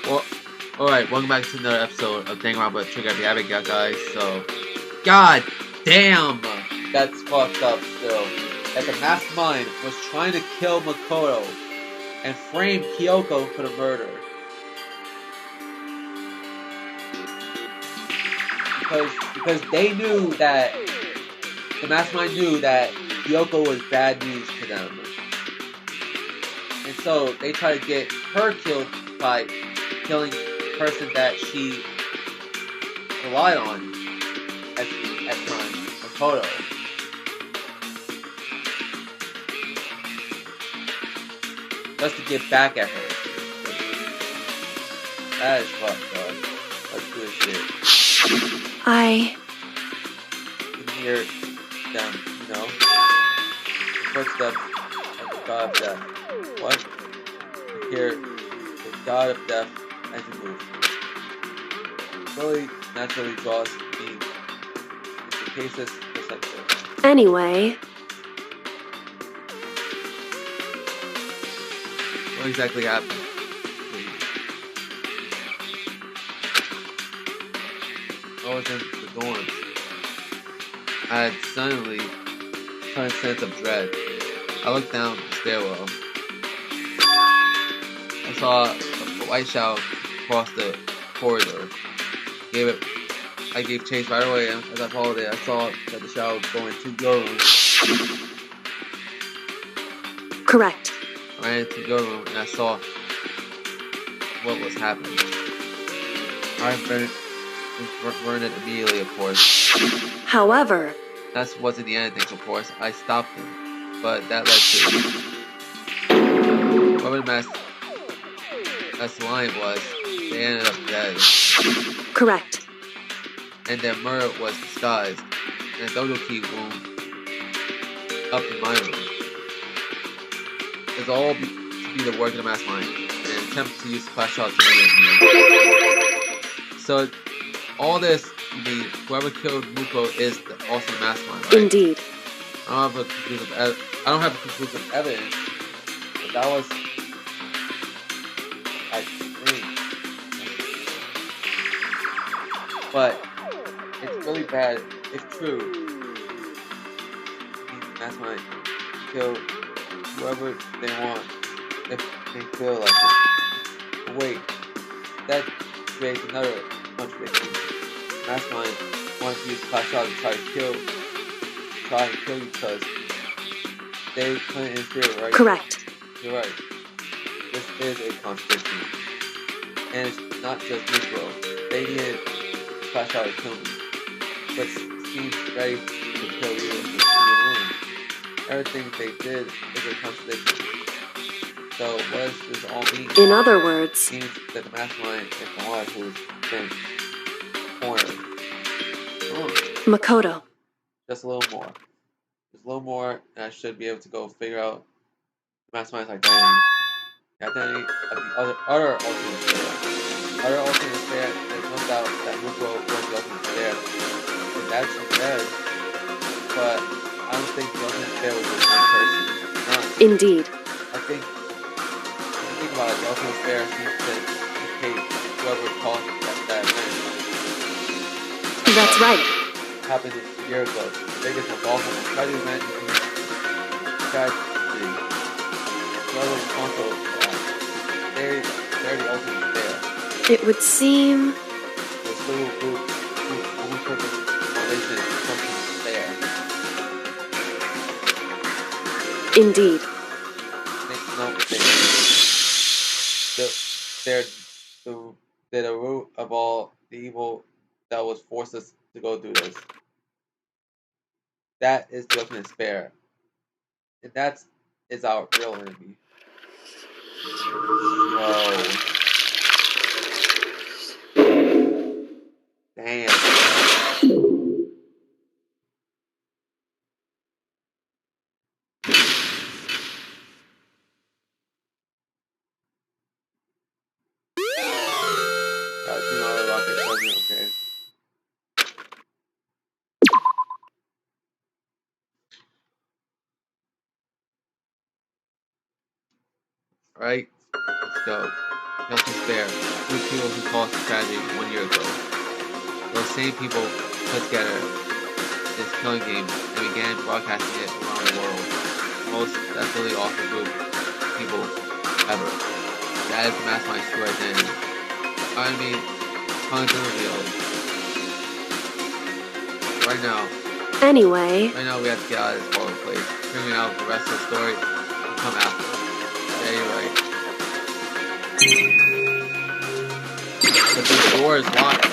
Well, alright, welcome back to another episode of Danganronpa Trigger the Havoc, guys. So, god damn! That's fucked up still. That the mastermind was trying to kill Makoto and frame Kyoko for the murder. Because they knew that, the mastermind knew that Kyoko was bad news to them. And so they tried to get her killed by killing the person that she relied on at time, Makoto. Just to get back at her. That is fucked up. Let's do this shit. You can hear them, you know? Footsteps of the god of death. What? You hear the god of death as you move. Really naturally draws me into the cases perception. Anyway. What exactly happened? I was in the dorms. I had suddenly turned a sense of dread. I looked down the stairwell. I saw a white shadow cross the corridor. I gave chase right away, and as I followed it, I saw that the shadow was going to your room. Correct. I ran into your room and I saw what was happening. I burned it immediately, of course. However, that wasn't the end of things, of course. I stopped them, but that led to whoever the mass line was. They ended up dead. Correct. And their murder was disguised in a dodo key wound up in my room. It's all to be the work of the mastermind and an attempt to use the flash shot to eliminate me. So, all this, you mean, whoever killed Muko is also the mastermind, right? Indeed. I don't have conclusive evidence, but that was, I think. But it's really bad if true. The mastermind killed whoever they want, if they feel like it. But wait, that creates another contradiction. Mastermind wants to use flash shot to try and kill you because they couldn't interfere, right? Correct. You're right. This is a contradiction. And it's not just Nico. They needed flash shot to kill me. But seems ready to kill you in your room. Everything they did is a contradiction. So what does this all mean? In other words, It means that the mastermind is the one who's been cornered. Makoto. Just a little more. Just a little more, and I should be able to go figure out the mastermind's identity. The identity of the other alternate sphere. Other alternate sphere, there's no doubt that Muko was the ultimate sphere. And that's dead. But I don't think the ultimate sphere was just one person. None. Indeed. I think, when you think about it, the ultimate sphere seems to indicate whoever caused that event. That's right. Happened a year ago. The biggest, most awful, and tragic event in human tragedy. Whoever was responsible for that, they're the ultimate sphere. It would seem. This little group whose only purpose foundation is something there. Indeed. Makes no mistake. They're the root of all the evil that was forced us to go through this. That is the ultimate spare. And that is our real enemy. Yo. Damn. Gotta do all the rocket program, okay. Alright, let's go. We also spare two people who caused the tragedy 1 year ago. Those same people put together this killing game and began broadcasting it around the world. The most desperately awful group of people ever. That is the mastermind's true identity. Our enemy is coming to reveal. Right now Anyway, we have to get out of this horrible place. Figuring out the rest of the story will come after. Yeah, you're right. But this door is locked.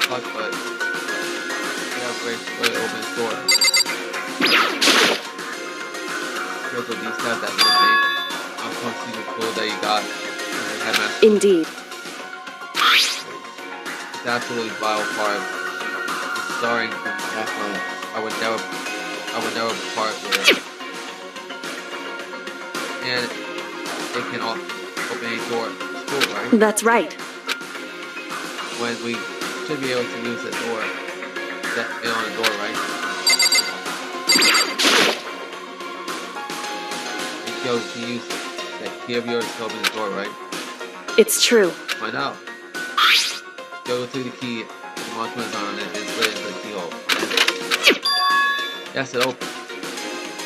Fuck, but we have a way to open this door. Here's what these have that one thing. I'm supposed to see the clue that you got from the headmaster. indeed. It's absolutely vital part. It's starring from Jacqueline. I would never part with it. And it can open any door. It's cool, right? That's right. When we should be able to use the door. That on the door, right? And Joe can use that key of yours to open the door, right? It's true. Find out. Joe took the key and the marshmallow was on it and slid into the keyhole. Yes, it opened.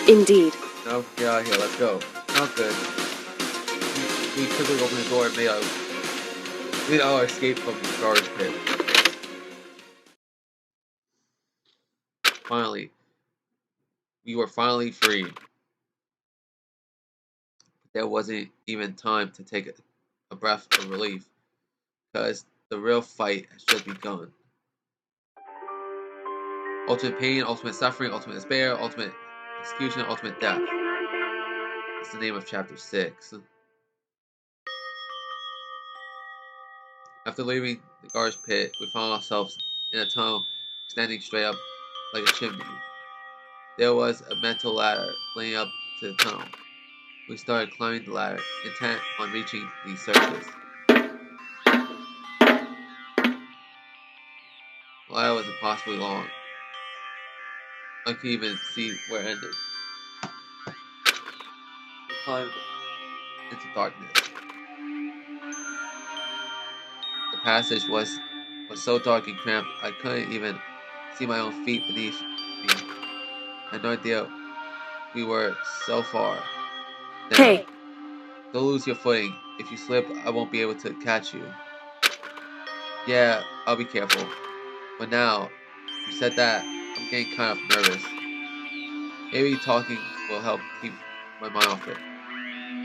Indeed. Now get out of here. Let's go. Not good. We quickly opened the door and made our escape from the garbage pit. Finally, we were finally free. There wasn't even time to take a breath of relief, because the real fight has just begun. Ultimate pain, ultimate suffering, ultimate despair, ultimate execution, ultimate death. That's the name of chapter 6. After leaving the garbage pit, we found ourselves in a tunnel extending straight up like a chimney. There was a metal ladder leading up to the tunnel. We started climbing the ladder, intent on reaching the surface. The ladder was impossibly long. I could even see where it ended. We climbed into darkness. The passage was so dark and cramped I couldn't even see my own feet beneath me. I had no idea we were so far down. Hey, Don't lose your footing. If you slip, I won't be able to catch you. Yeah, I'll be careful. But now, you said that, I'm getting kind of nervous. Maybe talking will help keep my mind off it.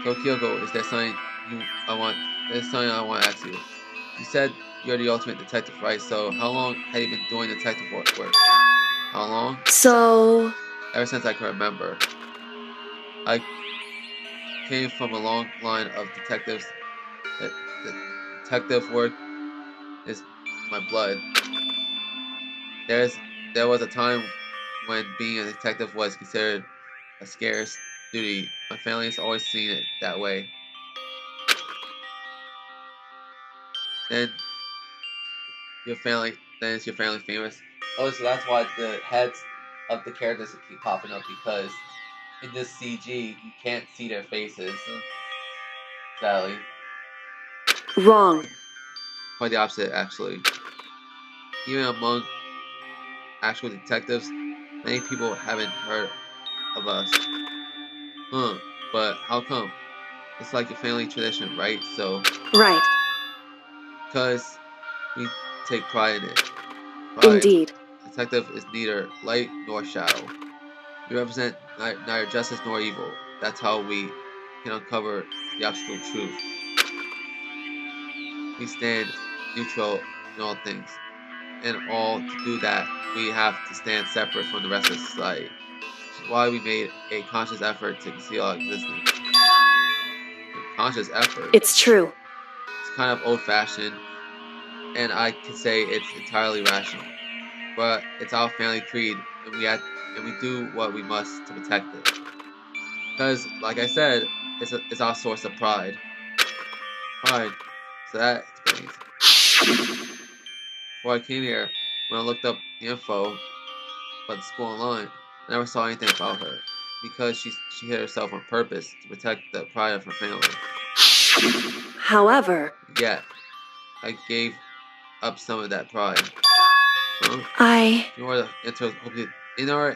So Kyoko, is there something I want to ask you. You said you're the ultimate detective, right? So how long have you been doing detective work? How long? so... Ever since I can remember. I came from a long line of detectives. The detective work is my blood. There was a time when being a detective was considered a scarce duty. My family has always seen it that way. Then is your family famous? Oh, so that's why the heads of the characters keep popping up, because in this CG you can't see their faces. Sadly. Wrong. Quite the opposite, actually. Even among actual detectives, many people haven't heard of us. But how come? It's like a family tradition, right? So, Right. because we take pride in it. Pride. Indeed. Detective is neither light nor shadow. We represent neither justice nor evil. That's how we can uncover the absolute truth. We stand neutral in all things. And all to do that, we have to stand separate from the rest of society. Which is why we made a conscious effort to conceal our existence. A conscious effort? It's true. It's kind of old-fashioned, and I could say it's entirely rational. But it's our family creed, and we do what we must to protect it. Because, like I said, it's our source of pride. Pride. So that explains. Before I came here, when I looked up the info about the school online, I never saw anything about her. Because she hid herself on purpose to protect the pride of her family. However, Yet, I gave up some of that pride. Huh? I... In order to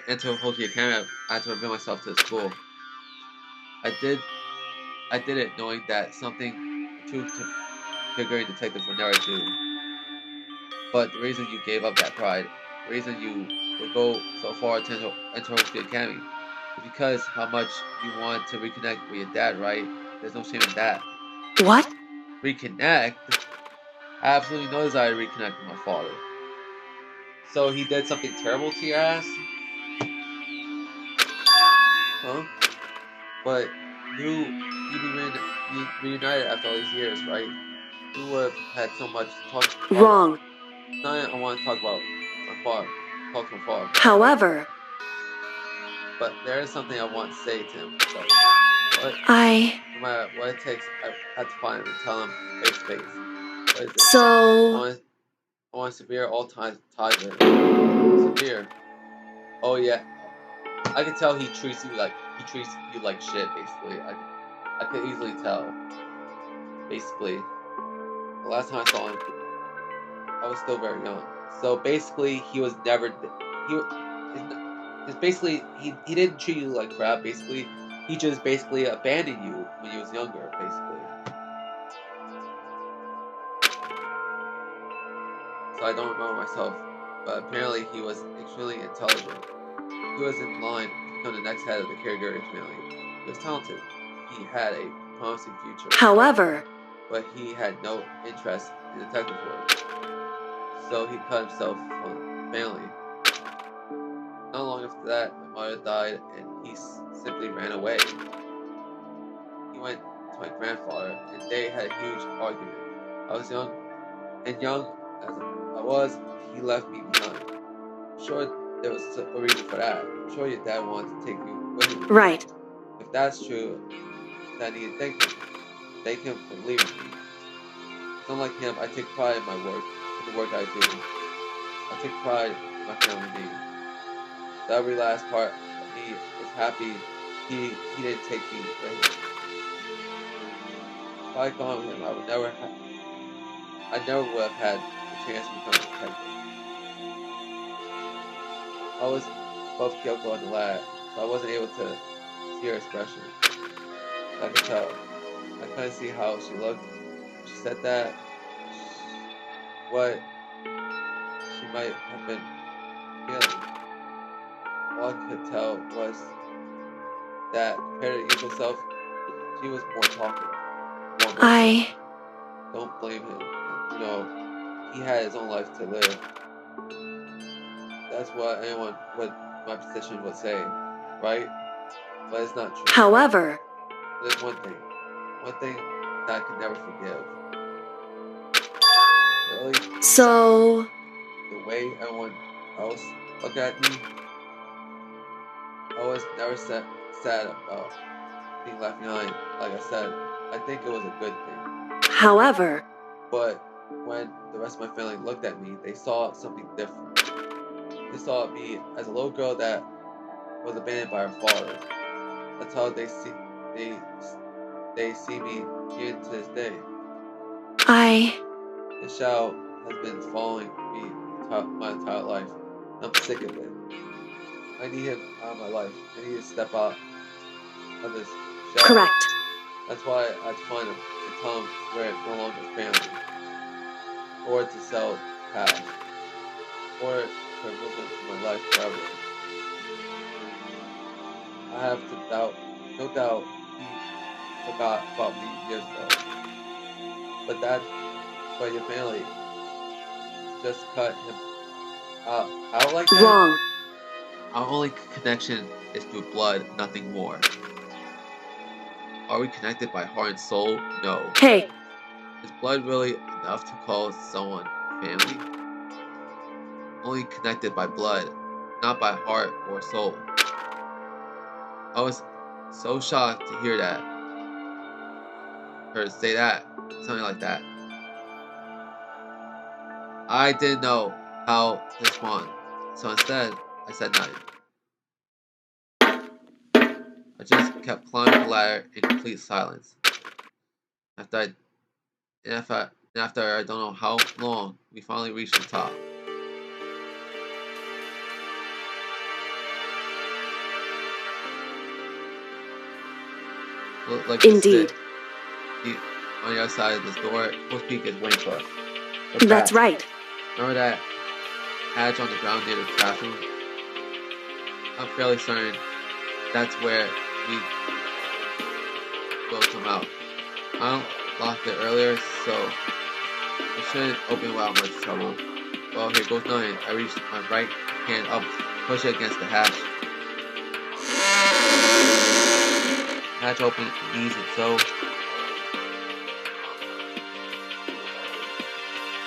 enter Hoki Academy, I had to reveal myself to the school. I did it knowing that something true figuring detectives would never do. But the reason you gave up that pride, the reason you would go so far to enter Hoki Academy, is because how much you want to reconnect with your dad, right? There's no shame in that. What? Reconnect? I have absolutely no desire to reconnect with my father. So he did something terrible to your ass? Huh? But you'd be reunited after all these years, right? You would have had so much to talk about. Wrong. Now I want to talk about my father. Talk to my father. However, But there is something I want to say to him. But what? No matter what it takes, I have to find him and tell him face to face. What is it? So... I want severe all ties with him. Severe. Oh yeah. I can tell he treats you like shit. Basically, I could easily tell. Basically, the last time I saw him, I was still very young. So basically, he was never. It's basically he didn't treat you like crap. Basically, he just basically abandoned you when you was younger. Basically, so I don't remember myself. But apparently, he was extremely intelligent. He was in line to become the next head of the caregiver family. He was talented. He had a promising future. However, but he had no interest in detective work. So he cut himself from family. Not long after that, my mother died and he simply ran away. He went to my grandfather and they had a huge argument. I was young, and young as I was, he left me behind. I'm sure there was a reason for that. I'm sure your dad wanted to take you with him. right. If that's true, then I need to thank him. Thank him for leaving me. Unlike him, I take pride in my work, in the work I do. I take pride in my family name. The every last part of me is happy he didn't take me with him. If I had gone with him, I never would have had the chance to become a detective. I was above Kyoko and the lad, so I wasn't able to see her expression. I could tell. I couldn't see how she looked. She said that what she might have been feeling. All I could tell was that compared to usual self, she was more talkative, more emotional. Don't blame him. You know, he had his own life to live. That's what anyone with my position would say, right? But it's not true. However, there's one thing that I could never forgive. Really? So... The way everyone else looked at me, I was never sad about being left behind. Like I said, I think it was a good thing. However... But when the rest of my family looked at me, they saw something different. They saw me as a little girl that was abandoned by her father. That's how they see me even to this day. The shadow has been following me my entire life. I'm sick of it. I need him out of my life. I need to step out of this shadow. Correct. That's why I had to find him and tell him we're no longer family. Or to sell past. Or to remove him from my life forever. I have to doubt, no doubt, he forgot about me years ago. But your family just cut him out like that? Wrong. Our only connection is through blood, nothing more. Are we connected by heart and soul? No. Hey. Is blood really enough to call someone family? Only connected by blood, not by heart or soul. I was so shocked to hear that. Her say that. Something like that. I didn't know how to respond. So instead, I said nothing. I just kept climbing the ladder in complete silence. After I And after I don't know how long, we finally reached the top. Like Indeed. On the other side of this door, Post Peak is waiting for us. That's right. Remember that hatch on the ground near the bathroom? I'm fairly certain that's where we will come out. I unlocked it earlier, so it shouldn't open without much trouble. Well, here goes nothing. I reached my right hand up, push it against the hatch. Hatch open easy, so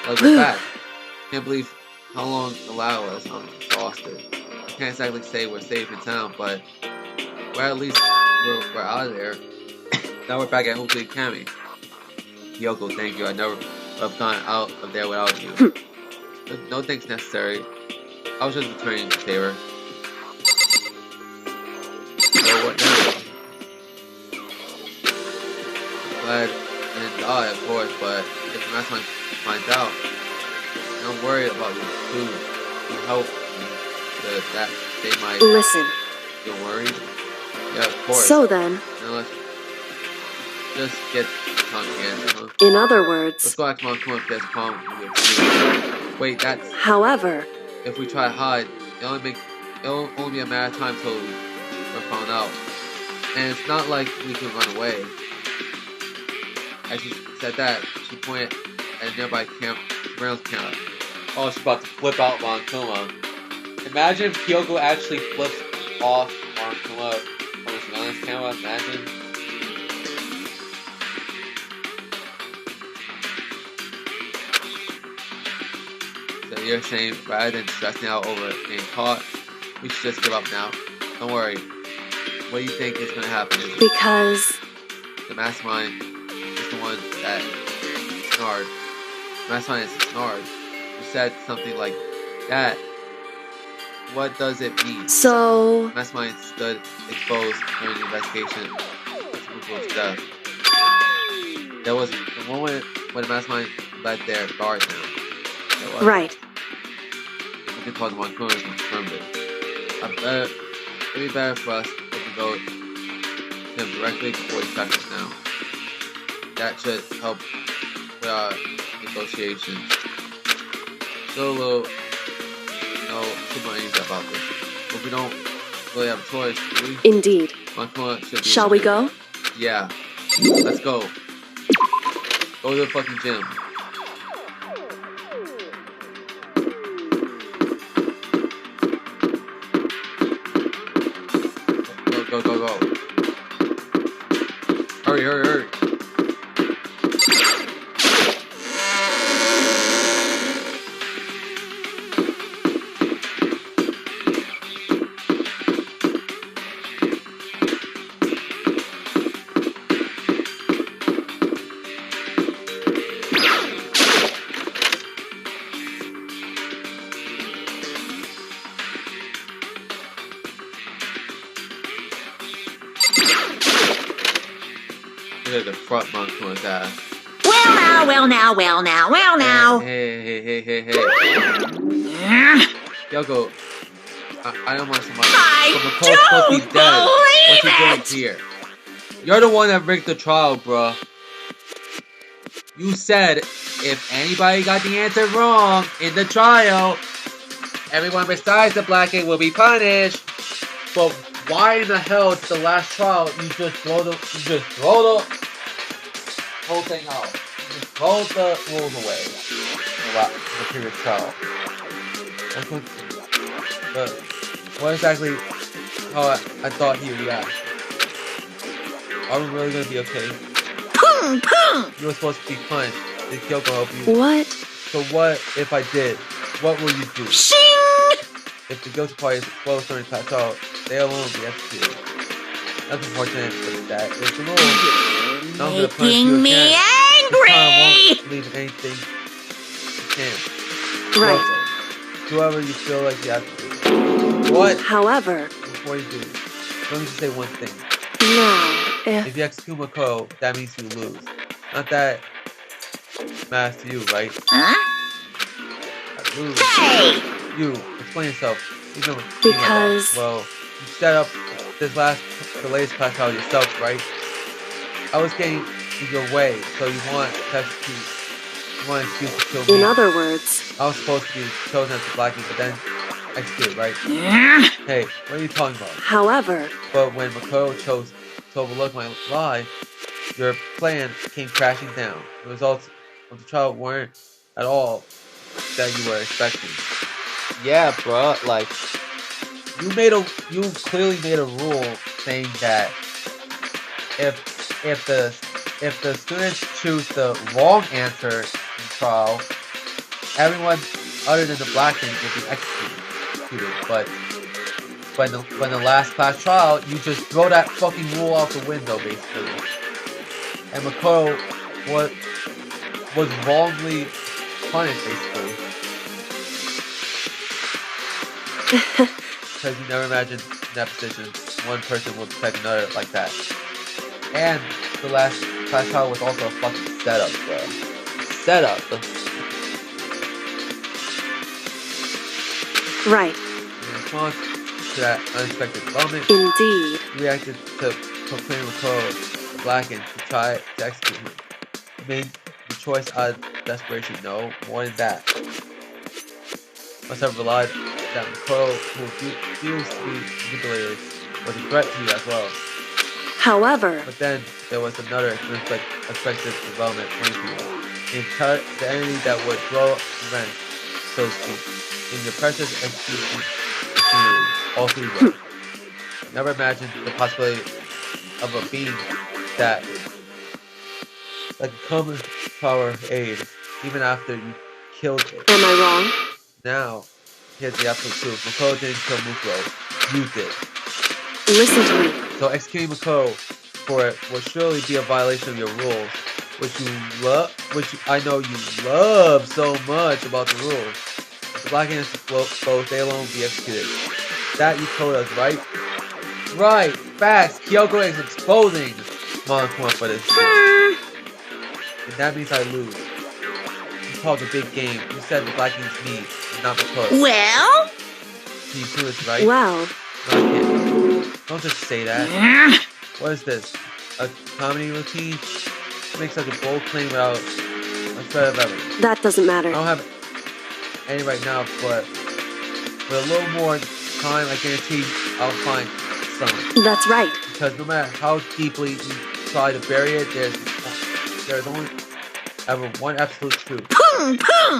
like we're back. Can't believe how long the ladder was. I'm exhausted. I can't exactly say we're safe in town, but we're at least we're out of there. Now we're back at Home Academy. Yoko, thank you. I never would have gone out of there without you. No thanks necessary. I was just returning the favor. So what now? Glad I didn't die, of course, but if the mastermind finds out, I'm worried about your food. You help me that they might. Listen. You're worried? Yeah, of course. So then. Now let's just get on cancer, huh? In other words. Let's go ask Mom if there's a problem with food. Wait, that's. However. If we try to hide, it'll only be a matter of time till we're found out. And it's not like we can run away. As she said that, she pointed at a nearby surveillance camera. Oh, she's about to flip out Montuma. Imagine if Kyoko actually flips off Montuma from the surveillance camera. Imagine. So you're saying rather than stressing out over being caught, we should just give up now. Don't worry. What do you think is going to happen? Because the mastermind is the one that snarled. The mastermind is snarled. You said something like that. What does it mean? So. The mastermind stood exposed during the investigation into Rufo's death. There was the moment when the mastermind let their guard down. Right. We can call the one who confirmed it. It'd be better for us if we go to him directly before he checks us now. That should help with our negotiations. Still a little, super uneasy about this. But we don't really have a choice, do we? Indeed. Shall we go? Yeah. Let's go. Go to the fucking gym. Go. Hurry. The front monk to his ass. Well now. Hey. Yoko, I don't want someone. I don't believe What's he doing here? You're the one that rigged the trial, bruh. You said if anybody got the answer wrong in the trial, everyone besides the black egg will be punished. But why in the hell did the last trial you just throw the whole thing out? You just throw the rules away about the previous trial. But what exactly how I thought he would react? Are we really gonna be okay? You were supposed to be punished. Did Kyoko help you? What? So what if I did? What will you do? Shing! If the guilty party is exposed during plateau, they alone will be executed. That's unfortunate, but that is the rule. Now I'm gonna punish you Making me again. angry! This time I won't leave anything to chance. Right. Whoever you feel like you have to do. What? However. Before you do, let me just say one thing. Now, If you execute Mako, that means you lose. Not that matters to you, right? Huh? Lose. Hey! You, explain yourself. You know, Because- well, you set up the latest class trial yourself, right? I was getting in your way, so you want to execute. You want an excuse to kill me. In other words, I was supposed to be chosen as the Blackie, but then executed, right? Hey, what are you talking about? however, But when Makoto chose to overlook my lie, your plan came crashing down. The results of the trial weren't at all that you were expecting. Yeah, bro. Like, you clearly made a rule saying that if the students choose the wrong answer in trial, everyone other than the Blackie will be executed. But when the last class trial, you just throw that fucking rule out the window, basically. And Makoto was wrongly punished, basically. Because you never imagined in that position one person would protect another like that. And the last class trial was also a fucking setup, bro. Setup. right, In response to that unexpected development, indeed. you reacted to proclaim Makoto the Blackened to try to execute him. You made the choice out of desperation. No, more than that. Must have relied that Makoto, who refused to be manipulated, was a threat to you as well. However, But then there was another unexpected development waiting for you. The entity that would throw a wrench, so to speak, in your precious execution machinery, all through you. Never imagined the possibility of a being that could come to our aid even after you killed it. am I wrong? Now, here's the absolute truth. Makoto didn't kill Mukuro. You did. Listen to me. So executing Makoto for it will surely be a violation of your rules, which I know you love so much about the rules. If the Black Ants both, they alone will be executed. That you told us, right? Right! Facts! Kyoko is exposing Monokuma for this shit. And that means I lose. You called a big game. You said the Black Ants me, and not Makoto. Well? Can you prove this, right? Well, No, I can't. Don't just say that. What is this? A comedy routine? You make such a bold claim without a threat of evidence. that doesn't matter. I don't have any right now, but with a little more time, I guarantee I'll find some. That's right. Because no matter how deeply you try to bury it, there's only ever one absolute truth.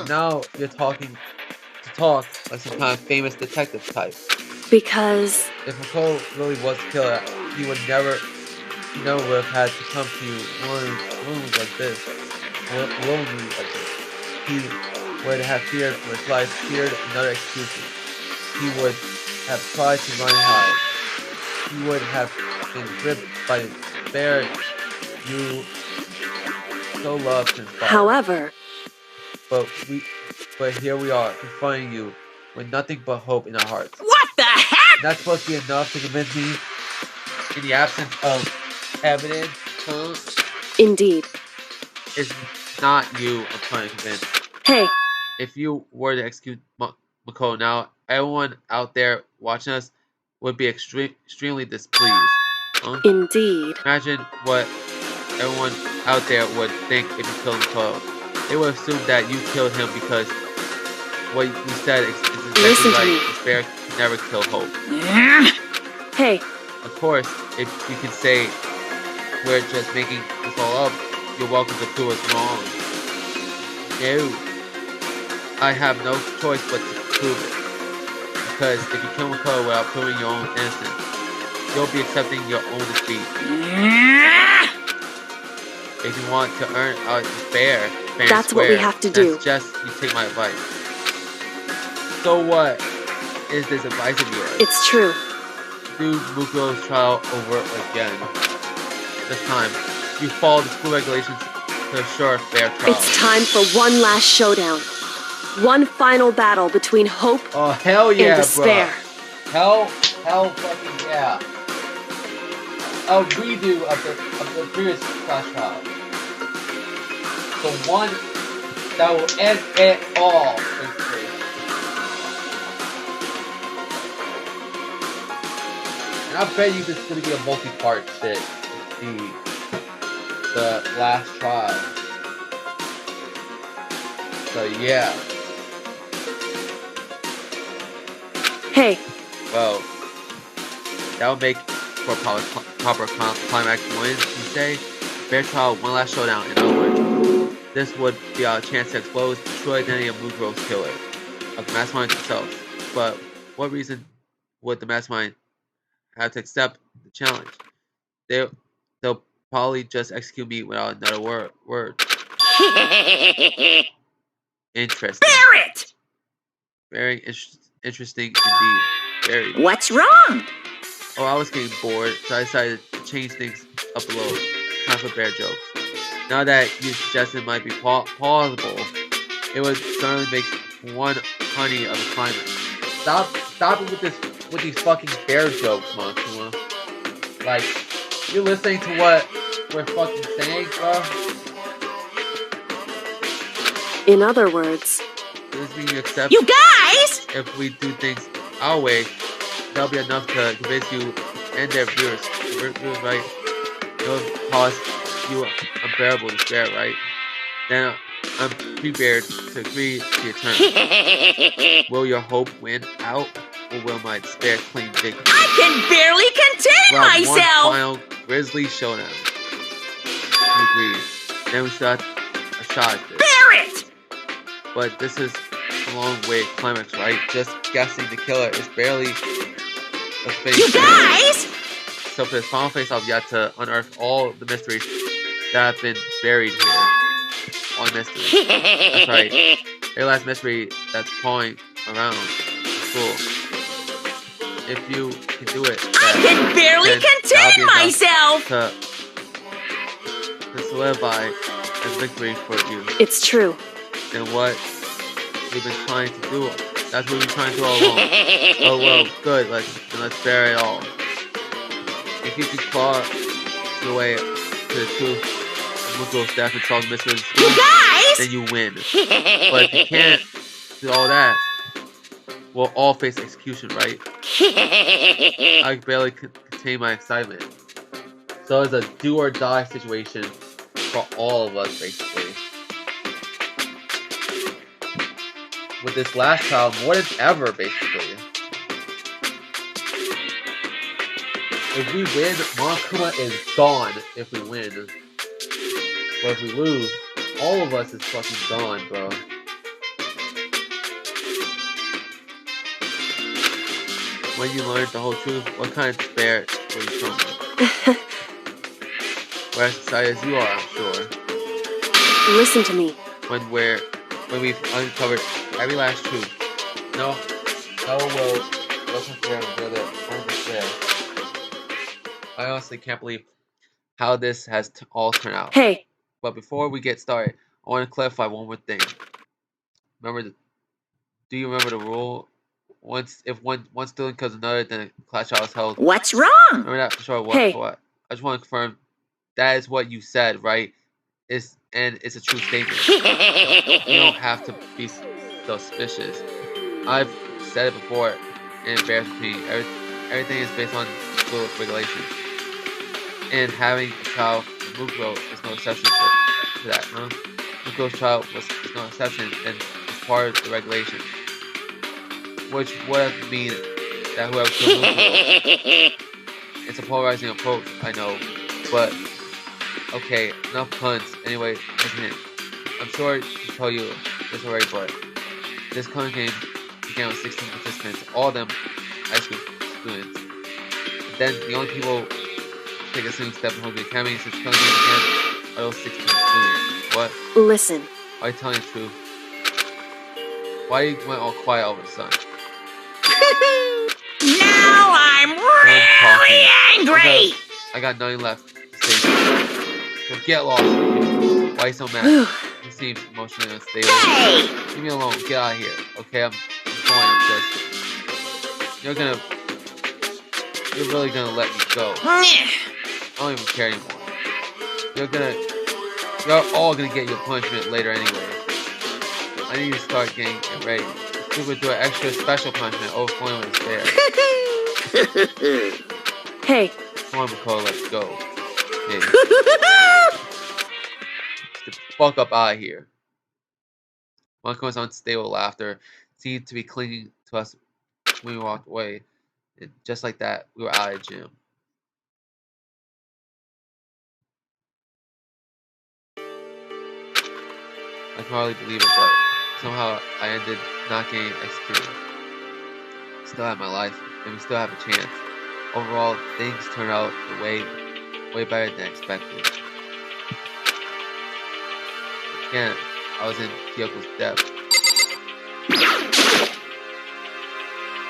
Now you're talk like some kind of famous detective type. Because If Makoto really was the killer, he would never would have had to come to you lonely like this. He would have feared for his life, feared another execution. He would have tried to run and hide. He would have been gripped by the despair you so loved since fire. however, But here we are, confronting you with nothing but hope in our hearts. What the heck? That's supposed to be enough to convince me in the absence of evidence, huh? indeed. It's not you I'm trying to convince. Hey, If you were to execute Makoto now, everyone out there watching us would be extremely displeased. Huh? indeed. Imagine what everyone out there would think if you killed Makoto. They would assume that you killed him because what you said is exactly Listen to right. me. Despair can never kill hope. Hey, Of course, if you can say we're just making this all up, you're welcome to prove us wrong. No. I have no choice but to prove it. Because if you kill Makoto without proving your own innocence, you'll be accepting your own defeat. If you want to earn our despair, fair and That's what we square, have to do. that's just you take my advice. So what is this advice of yours? it's true. Do Mukuro's trial over again. This time, you follow the school regulations to ensure a fair trial. It's time for one last showdown. One final battle between hope Oh hell yeah, and despair. bro! Hell fucking yeah! A redo of the previous class trial. the one that will end it all. Basically. And I bet you this is gonna be a multi-part shit. The last trial. So yeah. Hey, Well, that would make for a proper climax win, you say? Fair trial, one last showdown, in other words. This would be our chance to expose, destroy the identity of Mugro's killer, of the mastermind themselves. But what reason would the mastermind have to accept the challenge? They'll probably just execute me without another word. Interesting. Barrett! Very interesting indeed. Very. What's wrong? Oh, I was getting bored, so I decided to change things up a little. Time for bear jokes. Now that you suggested it might be plausible, it would certainly make one honey of a climax. Stop it with these fucking bear jokes, Monstuma. Like, you listening to what we're fucking saying, bro? in other words, Does this mean you accept? You guys! If we do things our way, that'll be enough to convince you and their viewers, right? It'll cause you unbearable despair, right? Then I'm prepared to agree to your terms. Will your hope win out, or will my despair claim victory? I can barely contain We'll have myself! one final grisly showdown. You agree. Then we start a shot at this. Barrett! But this is a long way climax, right? Just guessing the killer is barely a face. You guys! So for this final face, I've yet to unearth all the mysteries that have been buried here. All mysteries. That's right. Every last mystery that's pawing around is cool. If you can do it, I can barely then that'll contain be enough myself! to solidify as victory for you. it's true. And what we've been trying to do. That's what we've been trying to do all along. Oh well, good. Let's bear it all. If you can claw your way to the truth, we'll go staff and solve the mysteries. You guys! Then you win. But if you can't do all that, we'll all face execution, right? I can barely contain my excitement. So it's a do or die situation for all of us, basically. With this last trial, more than ever, basically. If we win, Monokuma is gone if we win. But if we lose, all of us is fucking gone, bro. When you learned the whole truth, what kind of despair will you come with? We're as excited as you are, I'm sure. Listen to me. When we've uncovered every last truth. No one will persevere until the end despair. I honestly can't believe how this has all turned out. Hey, But before we get started, I want to clarify one more thing. Do you remember the rule? Once stealing kills another, then a class trial is held. What's wrong? Remember that for sure. Hey. What? I just want to confirm that is what you said, right? It's a true statement. You don't have to be suspicious. I've said it before, and it bears repeating. Everything is based on school regulations. And having a child in Mukuro is no exception to that, huh? Mukuro's child is no exception, and it's part of the regulations. Which would mean that whoever killed Mukuro, it's a polarizing approach, I know, but okay, enough puns. Anyway, isn't it? I'm sure to tell you this already, but this current game began with 16 participants, all of them high school students. And then the only people take a single step in Hogan Academy since the current game began are those 16 students. What? listen. Are you telling the truth? Why you went all quiet all of a sudden? Now I'm really angry! I got nothing left to say. So get lost. Why are you so mad? You seem emotionally unstable. Hey! Leave me alone. Get out of here. Okay, I'm going. You're really gonna let me go. I don't even care anymore. You're gonna You're all gonna get your punishment later anyway. I need to start getting it ready. Super do an extra special punishment overflowing with despair. Hey, Come on, Makoto, let's go. Yeah. Get the fuck up out of here. Makoto's unstable laughter seemed to be clinging to us when we walked away. And just like that, we were out of the gym. I can hardly believe it, but somehow I ended not getting executed. Still have my life, and we still have a chance. Overall, things turned out way better than expected. Again, I was in Kyoko's depth.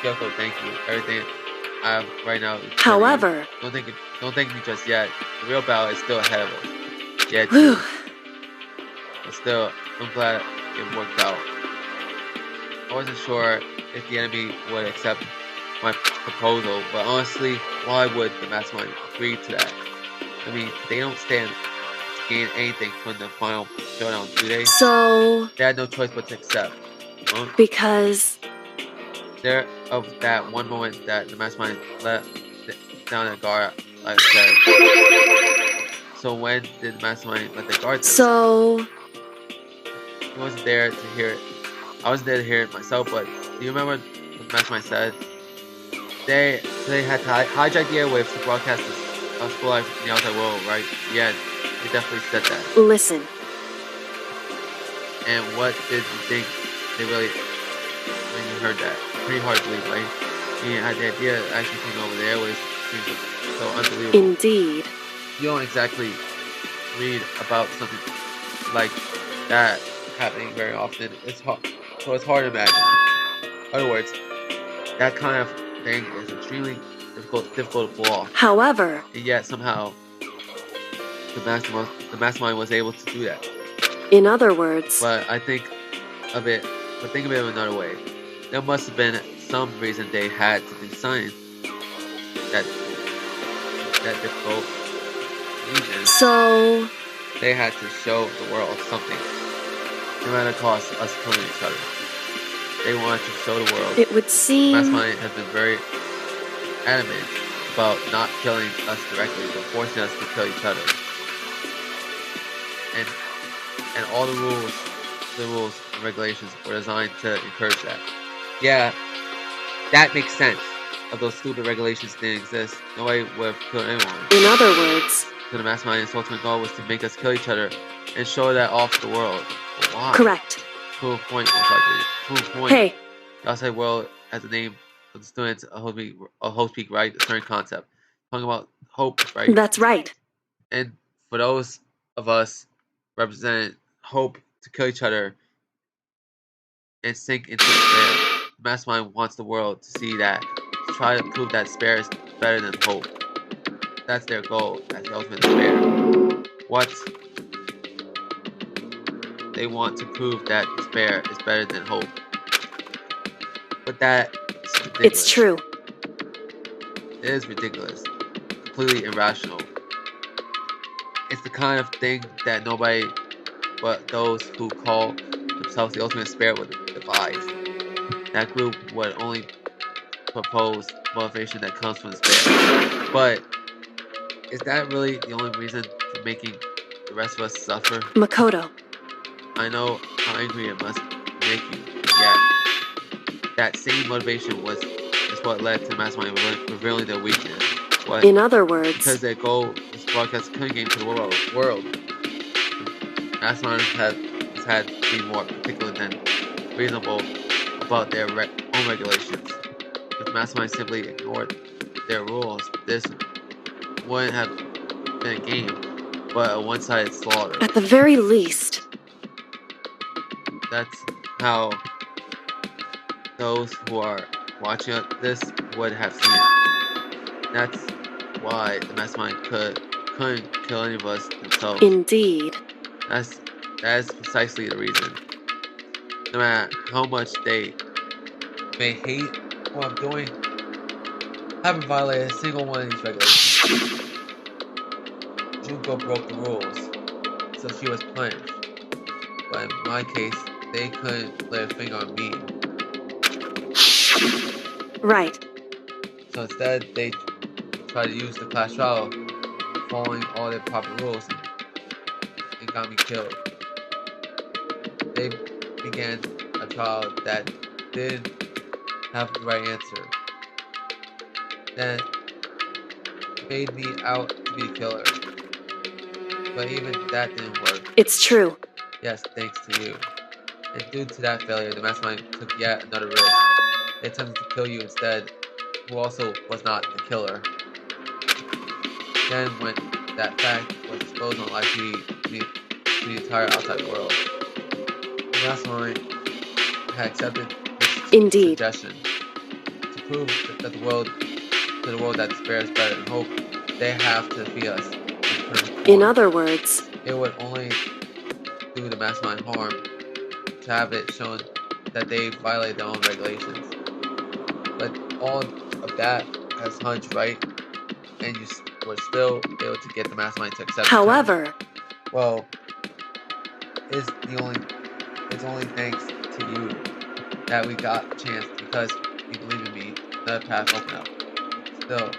Kyoko, thank you. Everything I have right now is however, don't thank me just yet. The real battle is still ahead of us. Yeah, whew, too. But still, I'm glad it worked out. I wasn't sure if the enemy would accept my proposal, but honestly, why would the mastermind agree to that? I mean, they don't stand to gain anything from the final showdown, do they? so They had no choice but to accept. because There of that one moment that the mastermind let down their guard, like I said. So when did the mastermind let their guard down? so He wasn't there to hear it. I wasn't there to hear it myself, but do you remember what the mastermind said? They had to hijack the airwaves to broadcast the school life in the outside world, right? Yeah, they definitely said that. listen, And what did you think they really when you heard that? Pretty hard to believe, right? You had the idea of actually taking over the airwaves seems so unbelievable. indeed. You don't exactly read about something like that happening very often. It's hard, so it's hard to imagine. In other words, that kind of thing is extremely difficult to pull off. However, And yet somehow the mastermind was able to do that. in other words, But think of it another way. There must have been some reason they had to do something that difficult reason. so They had to show the world something. No matter the cost of us killing each other. They wanted to show the world. it would seem Mastermind has been very adamant about not killing us directly, but forcing us to kill each other. And all the rules and regulations were designed to encourage that. Yeah, that makes sense. If those stupid regulations didn't exist, nobody would have killed anyone. in other words, So the mastermind's ultimate goal was to make us kill each other and show that off to the world. But why? correct. Proof point, most likely. Proof point. Hey, The outside world as the name of the students a hope speak, right? A certain concept. Talking about hope, right? that's right. And for those of us representing hope to kill each other and sink into despair. The mastermind wants the world to see that, to try to prove that despair is better than hope. That's their goal, that's the ultimate despair. What? They want to prove that despair is better than hope. But that is ridiculous. It's true. It is ridiculous. Completely irrational. It's the kind of thing that nobody but those who call themselves the ultimate spirit would devise. That group would only propose motivation that comes from despair. But is that really the only reason for making the rest of us suffer? Makoto, I know how angry it must make you, yet that same motivation is what led to Mastermind revealing their weakness. What? in other words, Because their goal is to broadcast a killing game to the world. Mastermind has had to be more particular than reasonable about their own regulations. If Mastermind simply ignored their rules, this wouldn't have been a game, but a one-sided slaughter. at the very least, That's how those who are watching this would have seen it. That's why the Mastermind couldn't kill any of us themselves. indeed. That is precisely the reason. No matter how much they may hate what I'm doing, I haven't violated a single one of these regulations. Junko broke the rules. so she was punished. But in my case, they couldn't lay a finger on me. Right. So instead, they tried to use the class trial, following all their proper rules, and got me killed. They began a trial that did have the right answer. Then made me out to be a killer. But even that didn't work. It's true. Yes, thanks to you. And due to that failure, the mastermind took yet another risk. They attempted to kill you instead, who also was not the killer. Then when that fact was exposed on live TV to the entire outside world, the mastermind had accepted this Indeed. suggestion to prove that the world that despair is better and hope, they have to defeat us. In other words, it would only do the mastermind harm to have it shown that they violate their own regulations. But all of that has hunched right, and you were still able to get the mastermind to accept. However, well, it's only thanks to you that we got a chance because you believe in me. Another path opened up. Still,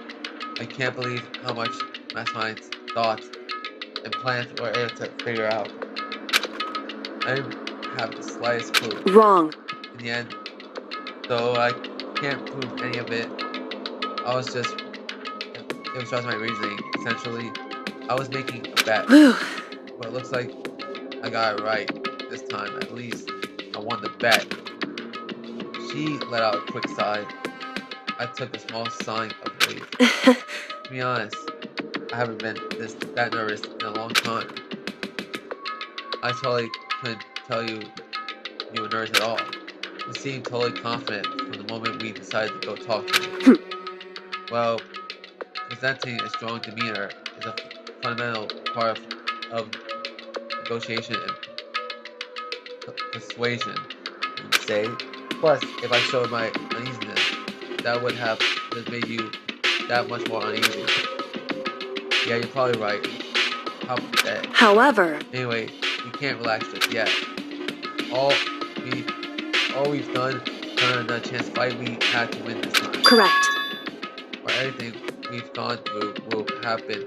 I can't believe how much mastermind's thoughts and plans were able to figure out. I didn't have the slightest clue. Wrong. In the end, though I can't prove any of it, it was just my reasoning. Essentially, I was making a bet. Whew. But it looks like I got it right this time. At least I won the bet. She let out a quick sigh. I took a small sign of relief. To be honest, I haven't been that nervous in a long time. I totally couldn't tell you were nervous at all. You seemed totally confident from the moment we decided to go talk to me. Well, presenting a strong demeanor is a fundamental part of negotiation and persuasion, you would say. Plus, if I showed my uneasiness, that would have just made you that much more uneasy. Yeah, you're probably right. How pathetic. However, Anyway, we can't relax just yet. All we've done, turned another chance to fight, we had to win this time. correct. Or everything we've gone through will happen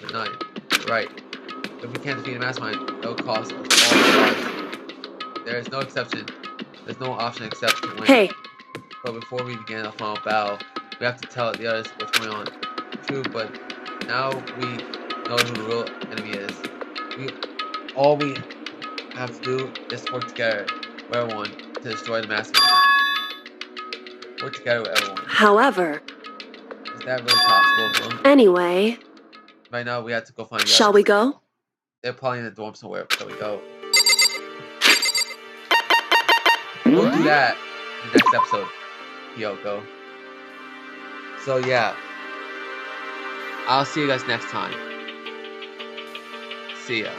tonight. Right. If we can't defeat the mastermind, it'll cost us all our lives. There is no exception. There's no option except to win. Hey, But before we begin our final battle, we have to tell the others what's going on. True, but now we know who the real enemy is. All we have to do is work together with everyone to destroy the mastermind. Work together with everyone. however, Is that really possible? Huh? anyway, Right now, we have to go find the shall others. we go? They're probably in the dorm somewhere, so we go. We'll do that in the next episode, Kyoko. So yeah, I'll see you guys next time. See ya.